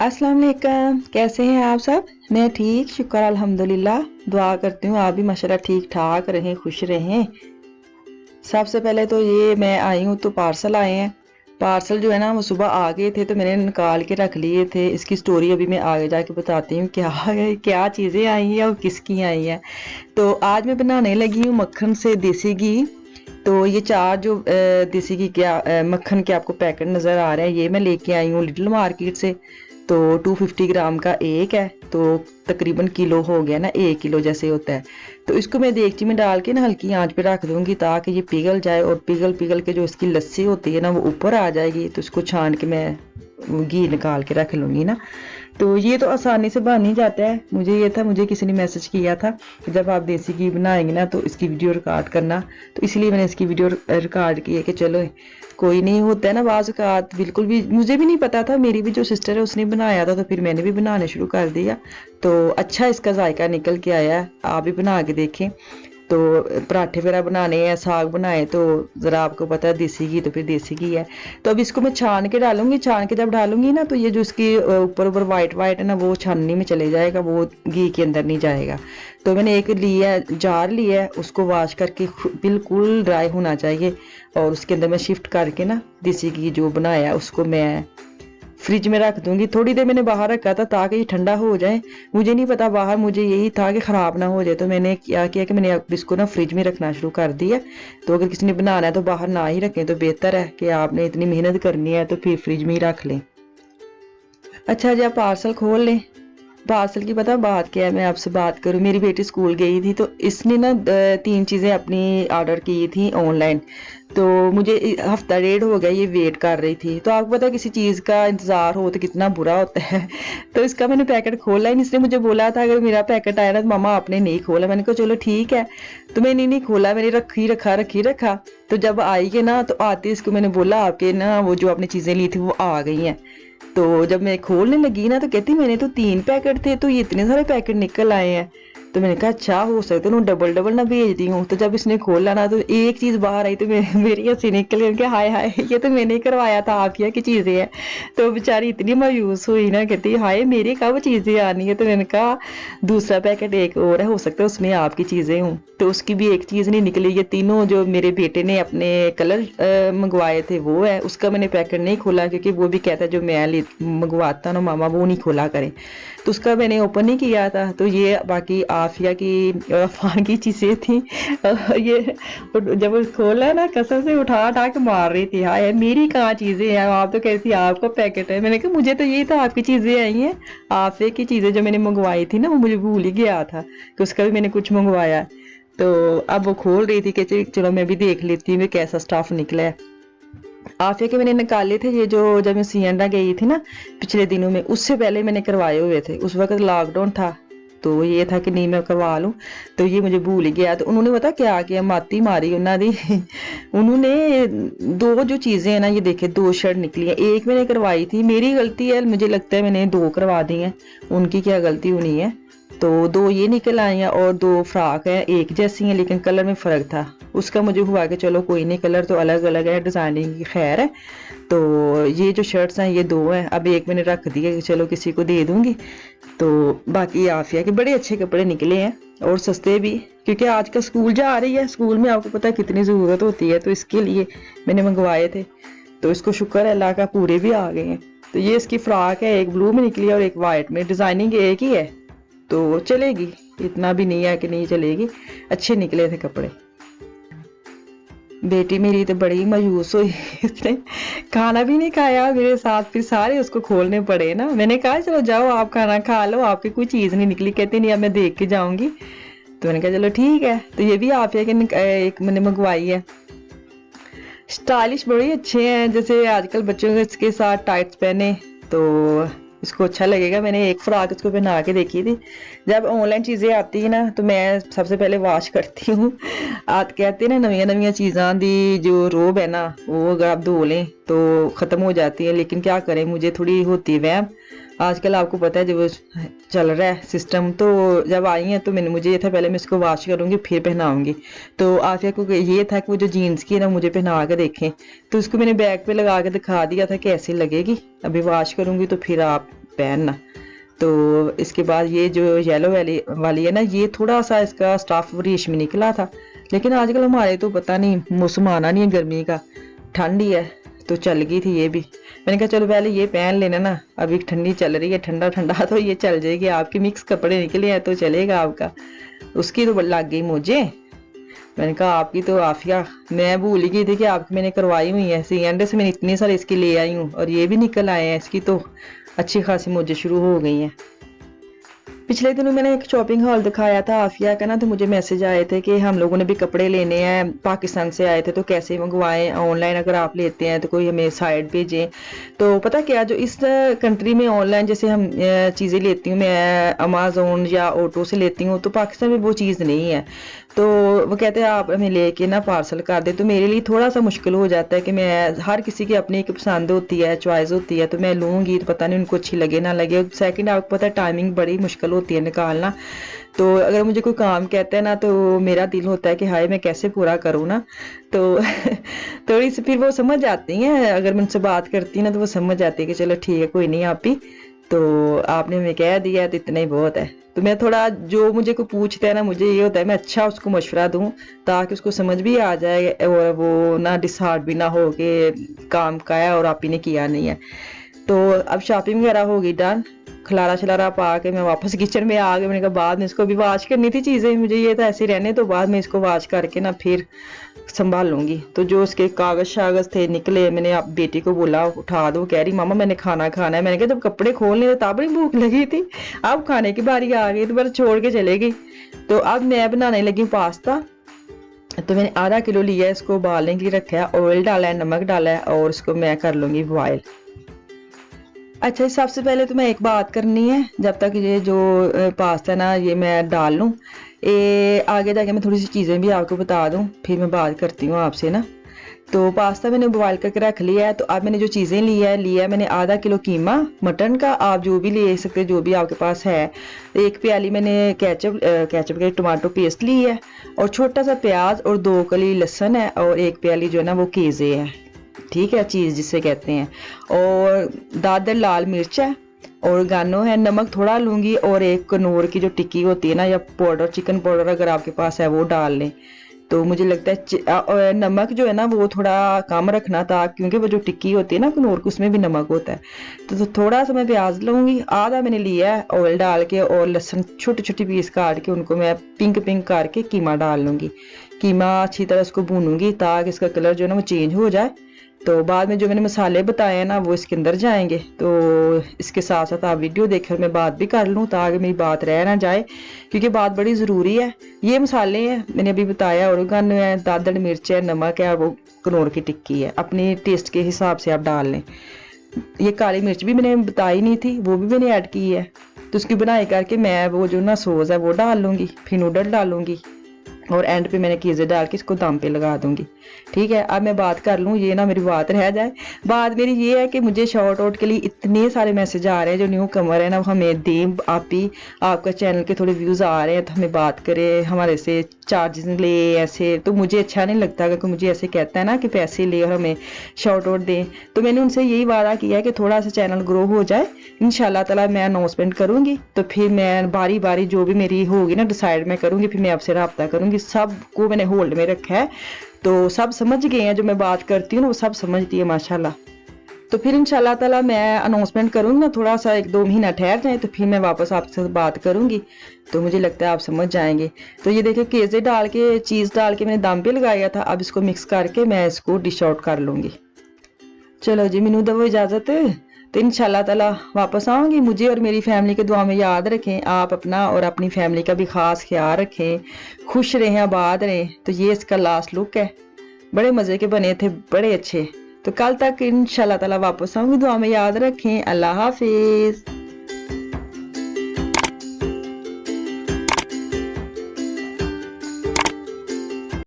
अस्सलाम वालेकुम, कैसे हैं आप सब। मैं ठीक, शुक्र अल्हम्दुलिल्लाह। दुआ करती हूँ आप भी माशाल्लाह ठीक ठाक रहें, खुश रहें। सबसे पहले तो ये मैं आई हूँ तो पार्सल आए हैं। पार्सल जो है ना वो सुबह आ गए थे तो मैंने निकाल के रख लिए थे। इसकी स्टोरी अभी मैं आगे जाके बताती हूँ क्या क्या चीज़ें आई हैं और किसकी आई हैं। तो आज मैं बनाने लगी हूँ मक्खन से देसी घी। तो ये चार जो देसी घी क्या मक्खन के आपको पैकेट नज़र आ रहे हैं, ये मैं लेके आई हूँ लिटिल मार्केट से। तो 250 ग्राम का एक है, तो तकरीबन किलो हो गया ना, 1 किलो जैसे होता है। तो इसको मैं देगची में डाल के ना हल्की आंच पे रख दूंगी ताकि ये पिघल जाए, और पिघल पिघल के जो इसकी लस्सी होती है ना वो ऊपर आ जाएगी। तो इसको छान के मैं घी निकाल के रख लूँगी ना। तो ये तो आसानी से बन ही जाता है। मुझे ये था, मुझे किसी ने मैसेज किया था कि जब आप देसी घी बनाएंगे ना तो इसकी वीडियो रिकॉर्ड करना। तो इसलिए मैंने इसकी वीडियो रिकॉर्ड की है कि चलो कोई नहीं, होता है ना बाज़ औक़ात, बिल्कुल भी मुझे भी नहीं पता था। मेरी भी जो सिस्टर है उसने बनाया था तो फिर मैंने भी बनाने शुरू कर दिया। तो अच्छा इसका जायका निकल के आया है, आप भी बना के देखें। तो पराठे वगैरह बनाने हैं, साग बनाए तो ज़रा आपको पता है देसी घी तो फिर देसी घी है। तो अब इसको मैं छान के डालूंगी। छान के जब डालूंगी ना तो ये जो इसकी ऊपर ऊपर वाइट वाइट है ना वो छाननी में चले जाएगा, वो घी के अंदर नहीं जाएगा। तो मैंने एक लिया है, जार लिया है, उसको वॉश करके बिल्कुल ड्राई होना चाहिए, और उसके अंदर मैं शिफ्ट करके ना देसी घी जो बनाया उसको मैं फ्रिज में रख दूंगी। थोड़ी देर मैंने बाहर रखा था ताकि ये ठंडा हो जाए। मुझे नहीं पता बाहर, मुझे यही था कि ख़राब ना हो जाए। तो मैंने क्या किया कि मैंने इसको ना फ्रिज में रखना शुरू कर दिया। तो अगर किसी ने बनाना है तो बाहर ना ही रखें, तो बेहतर है कि आपने इतनी मेहनत करनी है तो फिर फ्रिज में ही रख लें। अच्छा जी, आप पार्सल खोल लें। पार्सल की पता बात क्या है, मैं आपसे बात करूं। मेरी बेटी स्कूल गई थी तो इसने ना 3 चीज़ें अपनी ऑर्डर की थी ऑनलाइन। तो मुझे हफ्ता डेढ़ हो गया ये वेट कर रही थी। तो आपको पता है किसी चीज़ का इंतज़ार हो तो कितना बुरा होता है। तो इसका मैंने पैकेट खोला ही नहीं। इसने मुझे बोला था अगर मेरा पैकेट आया ना तो मामा आपने नहीं खोला। मैंने कहा चलो ठीक है। तो मैंने नहीं खोला, मैंने रखी रखा। तो जब आई है ना तो आते इसको मैंने बोला आपके ना वो जो आपने चीज़ें ली थी वो आ गई हैं। तो जब मैं खोलने लगी ना तो कहती मैंने तो 3 पैकेट थे, तो ये इतने सारे पैकेट निकल आए हैं। तो मैंने कहा अच्छा हो सकता है डबल डबल ना भेज दी हूँ। तो जब इसने खोला ना तो एक चीज़ बाहर आई तो मेरी हंसी निकल गई कि हाय हाय ये तो मैंने ही करवाया था, आप ही की चीज़ें हैं। तो बेचारी इतनी मायूस हुई ना, कहती हाय मेरी कब चीज़ें आनी है। तो मैंने कहा दूसरा पैकेट एक और है, हो सकता है उसमें आपकी चीज़ें हों। तो उसकी भी एक चीज़ नहीं निकली। ये तीनों जो मेरे बेटे ने अपने कलर मंगवाए थे वो है, उसका मैंने पैकेट नहीं खोला क्योंकि वो भी कहता है जो मैं मंगवाता ना मामा वो नहीं खोला करें। तो उसका मैंने ओपन नहीं किया था। तो ये बाकी आफिया की अफान की चीज़ें थी। ये जब वो खोला ना कसम से उठा उठा के मार रही थी, हाय मेरी कहाँ चीज़ें हैं, आप तो कहती आपका पैकेट है। मैंने कहा मुझे तो यही था आपकी चीज़ें आई हैं। आफिया की चीज़ें जो मैंने मंगवाई थी ना वो मुझे भूल ही गया था कि उसका भी मैंने कुछ मंगवाया। तो अब वो खोल रही थी कि चलो मैं भी देख लेती हूँ कैसा स्टाफ निकला है। आफिया के मैंने निकाले थे ये जो जब मैं सियंडा गई थी ना पिछले दिनों में, उससे पहले मैंने करवाए हुए थे। उस वक्त लॉकडाउन था तो ये था कि नहीं मैं करवा लूँ। तो ये मुझे भूल गया। तो उन्होंने पता क्या किया, माती मारी उन्होंने उन्होंने 2 जो चीज़ें हैं ना ये देखे 2 शर्ट निकली हैं। एक मैंने करवाई थी, मेरी गलती है, मुझे लगता है मैंने 2 करवा दी हैं, उनकी क्या गलती हुई है। तो 2 ये निकल आई हैं और 2 फ्रॉक हैं, एक जैसी हैं लेकिन कलर में फ़र्क था। उसका मुझे हुआ कि चलो कोई नहीं, कलर तो अलग अलग है, डिज़ाइनिंग की खैर है। तो ये जो शर्ट्स हैं ये 2 हैं, अब एक मैंने रख दी है कि चलो किसी को दे दूंगी। तो बाकी आफिया के बड़े अच्छे कपड़े निकले हैं और सस्ते भी, क्योंकि आज का स्कूल जा रही है, स्कूल में आपको पता है कितनी ज़रूरत होती है। तो इसके लिए मैंने मंगवाए थे। तो इसको शुक्र है अल्लाह का पूरे भी आ गए हैं। तो ये इसकी फ्रॉक है, एक ब्लू में निकली है और एक वाइट में, डिज़ाइनिंग एक ही है तो चलेगी, इतना भी नहीं है कि नहीं चलेगी। अच्छे निकले थे कपड़े। बेटी मेरी तो बड़ी मायूस हुई, उसने खाना भी नहीं खाया मेरे साथ, फिर सारे उसको खोलने पड़े ना। मैंने कहा चलो जाओ आप खाना खा लो, आपकी कोई चीज़ नहीं निकली। कहती नहीं अब मैं देख के जाऊंगी। तो मैंने कहा चलो ठीक है। तो ये भी आप एक मैंने मंगवाई है, स्टाइलिश बड़े अच्छे हैं, जैसे आजकल बच्चों के साथ टाइट्स पहने तो इसको अच्छा लगेगा। मैंने एक फ्रॉक इसको पहना के देखी थी। जब ऑनलाइन चीज़ें आती है ना तो मैं सबसे पहले वॉश करती हूँ। आप कहते हैं ना नवियां नवियां चीज़ां दी जो रोब है ना वो अगर आप धो लें तो ख़त्म हो जाती है, लेकिन क्या करें मुझे थोड़ी होती है वहम। आजकल आपको पता है जब चल रहा है सिस्टम, तो जब आई हैं तो मुझे ये था पहले मैं इसको वॉश करूँगी फिर पहनाऊँगी। तो आफिया को ये था कि वो जो जीन्स की है ना मुझे पहना के देखें। तो उसको मैंने बैग पे लगा के दिखा दिया था कैसे लगेगी। अभी वॉश करूँगी तो फिर आप पहनना। तो इसके बाद ये जो येलो वाली है ना, ये थोड़ा सा इसका स्टाफ रेशमी निकला था, लेकिन आजकल हमारे तो पता नहीं मौसम आना नहीं है गर्मी का, ठंड ही है तो चल गई थी ये भी। मैंने कहा चलो पहले ये पहन लेना ना, अभी ठंडी चल रही है, ठंडा ठंडा तो ये चल जाएगी। आपके मिक्स कपड़े निकले हैं तो चलेगा आपका। उसकी तो लग गई मुझे। मैंने कहा आपकी तो आफिया, मैं भूल गई थी कि आपकी मैंने करवाई हुई है। सीएनडे से मैंने इतनी सारी इसकी ले आई हूँ और ये भी निकल आए हैं। इसकी तो अच्छी खासी मुझे शुरू हो गई हैं। पिछले दिनों मैंने एक शॉपिंग हॉल दिखाया था आफिया का ना, तो मुझे मैसेज आए थे कि हम लोगों ने भी कपड़े लेने हैं, पाकिस्तान से आए थे तो कैसे मंगवाएं, ऑनलाइन अगर आप लेते हैं तो कोई हमें साइट भेजें। तो पता क्या, जो इस कंट्री में ऑनलाइन जैसे हम चीज़ें लेती हूँ, मैं अमेज़ोन या ऑटो से लेती हूँ, तो पाकिस्तान में वो चीज़ नहीं है। तो वो कहते हैं आप हमें लेके ना पार्सल कर दे। तो मेरे लिए थोड़ा सा मुश्किल हो जाता है कि मैं, हर किसी की अपनी एक पसंद होती है, चॉइस होती है, तो मैं लूँगी तो पता नहीं उनको अच्छी लगे ना लगे। सेकंड आपको पता है टाइमिंग बड़ी मुश्किल होती है निकालना। तो अगर मुझे कोई काम कहता है ना, तो मेरा दिल होता है कि हाय मैं कैसे पूरा करूँ ना। तो थोड़ी सी फिर वो समझ जाती हैं, अगर मैं उनसे बात करती है ना तो वो समझ जाती है कि चलो ठीक है कोई नहीं आप ही, तो आपने हमें कह दिया तो इतना ही बहुत है। तो मैं थोड़ा, जो मुझे कोई पूछता है ना, मुझे ये होता है मैं अच्छा उसको मशवरा दूं ताकि उसको समझ भी आ जाए और वो ना डिसहार्ट भी ना हो कि काम का है और आप ही ने किया नहीं है। तो अब शॉपिंग वगैरह होगी डन, खलारा शलारा पा के मैं वापस किचन में आ गई। मैंने कहा बाद में इसको भी वॉश करनी थी चीज़ें, मुझे ये तो ऐसे रहने तो बाद में इसको वॉश करके ना फिर संभाल लूंगी। तो जो उसके कागज शागज थे निकले, मैंने आप बेटी को बोला उठा दो, कह रही मामा मैंने खाना खाना है। मैंने कहा जब कपड़े खोलने थे तब बड़ी भूख लगी थी, अब खाने की बारी आ गई तो बस छोड़ के चले गई। तो अब मैं बनाने लगी पास्ता। तो मैंने आधा किलो लिया, इसको उबालने के लिए रखा है, ऑयल डाला है, नमक डाला है और इसको मैं कर लूँगी बॉयल। अच्छा, सबसे पहले तो मैं एक बात करनी है, जब तक ये जो पास्ता ना ये मैं डाल लूँ, ये आगे जाके मैं थोड़ी सी चीज़ें भी आपको बता दूँ, फिर मैं बात करती हूँ आपसे ना। तो पास्ता मैंने बॉयल करके रख लिया है। तो अब मैंने जो चीज़ें लिया है मैंने आधा किलो कीमा मटन का, आप जो भी ले सकते जो भी आपके पास है। एक प्याली मैंने केचप के टमाटो पेस्ट ली है और छोटा सा प्याज और 2 कली लहसुन है और 1 प्याली जो है ना वो केज़े है, ठीक है, चीज़ जिसे कहते हैं, और दादर लाल मिर्च है और गानो है, नमक थोड़ा लूँगी और एक कनौर की जो टिक्की होती है ना या पाउडर, चिकन पाउडर अगर आपके पास है वो डाल लें। तो मुझे लगता है नमक जो है ना वो थोड़ा कम रखना था, क्योंकि वो जो टिक्की होती है ना कनौर की उसमें भी नमक होता है। तो थोड़ा सा मैं प्याज लूँगी, आधा मैंने लिया है ऑयल डाल के, और लहसुन छोटी छोटी पीस काट के उनको मैं पिंक पिंक करके कीमा डाल लूँगी। कीमा अच्छी तरह उसको भूनूंगी ताकि इसका कलर जो है ना वो चेंज हो जाए। तो बाद में जो मैंने मसाले बताए हैं ना वो इसके अंदर जाएंगे। तो इसके साथ साथ आप वीडियो देखें और मैं बात भी कर लूँ ताकि मेरी बात रह ना जाए, क्योंकि बात बड़ी ज़रूरी है। ये मसाले हैं मैंने अभी बताया, ओरिगेनो है, दादड़ मिर्च है, नमक है और वो कनौर की टिक्की है, अपने टेस्ट के हिसाब से आप डाल लें। ये काली मिर्च भी मैंने बताई नहीं थी, वो भी मैंने ऐड की है। तो उसकी बनाई करके मैं वो जो ना सॉस है वो डाल लूँगी, फिर नूडल डालूँगी और एंड पे मैंने कीज़े डाल के इसको दम पे लगा दूंगी। ठीक है, अब मैं बात कर लूँ, ये ना मेरी बात रह जाए। बात मेरी ये है कि मुझे शॉर्ट आउट के लिए इतने सारे मैसेज आ रहे हैं, जो न्यू कमर है ना हमें दें आप ही, आपका चैनल के थोड़े व्यूज़ आ रहे हैं तो हमें बात करें, हमारे से चार्जेस ले ऐसे। तो मुझे अच्छा नहीं लगता अगर मुझे ऐसे कहता है ना कि पैसे ले और हमें शॉर्ट आउट दें। तो मैंने उनसे यही वादा किया है कि थोड़ा सा चैनल ग्रो हो जाए, इंशाल्लाह ताला मैं अनाउंसमेंट करूँगी, तो फिर मैं बारी बारी जो भी मेरी होगी ना डिसाइड मैं करूँगी, फिर मैं आपसे रब्ता करूँगी। सबको मैंने होल्ड में रखा है, तो सब समझ गए हैं, जो मैं बात करती हूँ ना वो सब समझती है माशाल्लाह। तो फिर इंशाल्लाह ताला मैं अनाउंसमेंट करूँगी ना, थोड़ा सा 1-2 महीना ठहर जाए तो फिर मैं वापस आपसे बात करूँगी, तो मुझे लगता है आप समझ जाएंगे। तो ये देखिए केज़े डाल के, चीज़ डाल के मैंने दम पे लगाया था। अब इसको मिक्स करके मैं इसको डिश आउट कर लूँगी। चलो जी, मैनू दो इजाज़त, तो इंशाल्लाह ताला वापस आऊँगी। मुझे और मेरी फैमिली के दुआ में याद रखें, आप अपना और अपनी फैमिली का भी ख़ास ख्याल रखें, खुश रहें, आबाद रहें। तो ये इसका लास्ट लुक है, बड़े मज़े के बने थे, बड़े अच्छे। तो कल तक इंशाल्लाह ताला वापस आऊँगी, दुआ में याद रखें। अल्लाह हाफिज़।